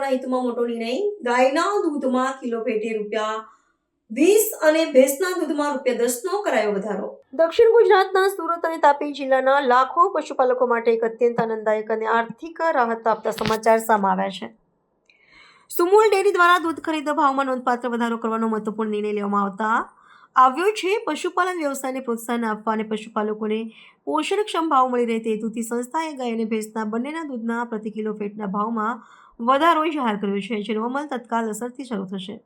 પશુપાલકોના હિતમાં મોટો નિર્ણય. ગાયના દૂધમાં કિલો પેટે ₹20 અને ભેંસના દૂધમાં ₹10નો કરાયો વધારો. દક્ષિણ ગુજરાતના સુરત અને તાપી જિલ્લાના લાખો પશુપાલકો માટે એક અત્યંત આનંદદાયક અને આર્થિક રાહત આપતા સમાચાર સામે આવ્યા છે. સુમુલ ડેરી દ્વારા દૂધ ખરીદ ભાવમાં નોંધપાત્ર વધારો કરવાનો મહત્વપૂર્ણ નિર્ણય લેવામાં આવ્યો છે. પશુપાલન વ્યવસાયને પ્રોત્સાહન આપવા અને પશુપાલકોને પોષણક્ષમ ભાવ મળી રહે તે હેતુથી સંસ્થાએ ગાય અને ભેંસના બંનેના દૂધના પ્રતિ કિલો ફેટના ભાવમાં વધારો જાહેર કર્યો છે, જેનો અમલ તત્કાલ અસરથી શરૂ થશે.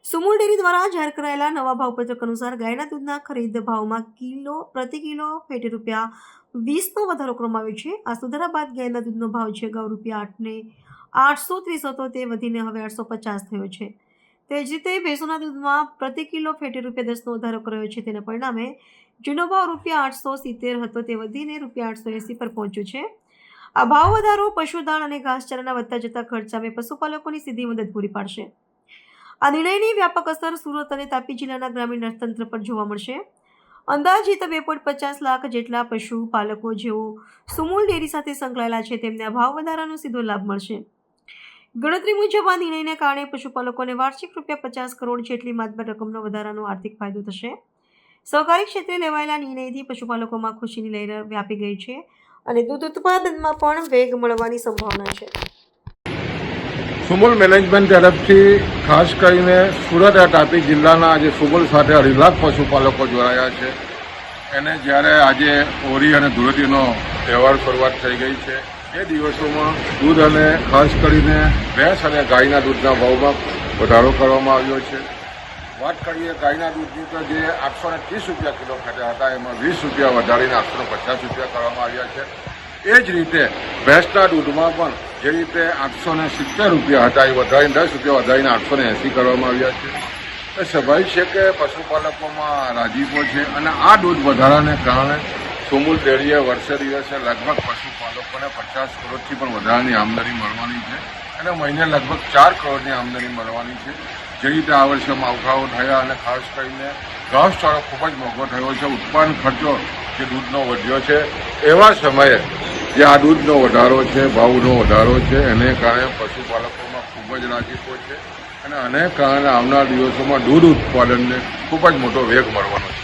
સુમુલ ડેરી દ્વારા જાહેર કરાયેલા નવા ભાવપત્રક અનુસાર ગાયના દૂધના ખરીદ ભાવમાં પ્રતિ કિલો ફેટે ₹20નો વધારો કરવામાં આવ્યો છે. આ સુધારા બાદ ગાયના દૂધનો ભાવ જે અગાઉ ₹830 હતો તે વધીને હવે 850 થયો છે. તે જ રીતે ભેંસોના દૂધમાં પ્રતિ કિલો ફેટે ₹10નો વધારો કરાયો છે. તેના પરિણામે જેનો ભાવ ₹870 હતો તે વધીને ₹880 પર પહોંચ્યો છે. આ ભાવ વધારો પશુદાણ અને ઘાસચારાના વધતા જતા ખર્ચ સામે પશુપાલકોની સીધી મદદ પૂરી પાડશે. આ નિર્ણયની વ્યાપક અસર સુરત અને તાપી જિલ્લાના ગ્રામીણ અર્થતંત્ર પર જોવા મળશે. અંદાજિત 2.50 લાખ જેટલા પશુપાલકો જેઓ સુમુલ ડેરી સાથે સંકળાયેલા છે તેમને આ ભાવ વધારાનો સીધો લાભ મળશે. ગણતરી મુજબ આ નિર્ણયને કારણે પશુપાલકોને વાર્ષિક ₹50 કરોડ જેટલી માતબર રકમનો વધારાનો આર્થિક ફાયદો થશે. સહકારી ક્ષેત્રે લેવાયેલા નિર્ણયથી પશુપાલકોમાં ખુશીની લહેર વ્યાપી ગઈ છે અને દૂધ ઉત્પાદનમાં પણ વેગ મળવાની સંભાવના છે. સુમુલ મેનેજમેન્ટ તરફથી ખાસ કરીને સુરત અને તાપી જિલ્લાના આજે સુમુલ સાથે 2.5 લાખ પશુપાલકો જોડાયા છે. એને જ્યારે આજે હોળી અને ધૂળેટીનો તહેવાર શરૂઆત થઈ ગઈ છે એ દિવસોમાં દૂધ અને ખાસ કરીને ભેંસ અને ગાયના દૂધના ભાવમાં વધારો કરવામાં આવ્યો છે. વાત કરીએ ગાયના દૂધની તો જે ₹830 કિલો ખાતા હતા એમાં ₹20 વધારીને ₹850 કરવામાં આવ્યા છે. એ જ રીતે ભેંસના દૂધમાં પણ જે રીતે ₹870 હતા એ વધારીને ₹10 વધારીને ₹880 કરવામાં આવ્યા છે. એ સ્વાભાવિક છે કે પશુપાલકોમાં રાજીપો છે અને આ દૂધ વધારાને કારણે સુમુલ ડેરીએ વર્ષે દિવસે લગભગ પશુપાલકોને 50 કરોડથી પણ વધારાની આમદની મળવાની છે અને મહિને લગભગ 4 કરોડની આમદની મળવાની છે. જે રીતે આ વર્ષે માવઠાઓ થયા અને ખાસ કરીને ઘાસચારો ખૂબ જ મોંઘો થયો છે, ઉત્પાદન ખર્ચો જે દૂધનો વધ્યો છે, એવા સમયે જે આ દૂધનો વધારો છે, ભાવનો વધારો છે, એને કારણે પશુપાલકોમાં ખૂબ જ રાજીપો છે અને આને કારણે આવનાર દિવસોમાં દૂધ ઉત્પાદનને ખૂબ જ મોટો વેગ મળવાનો છે.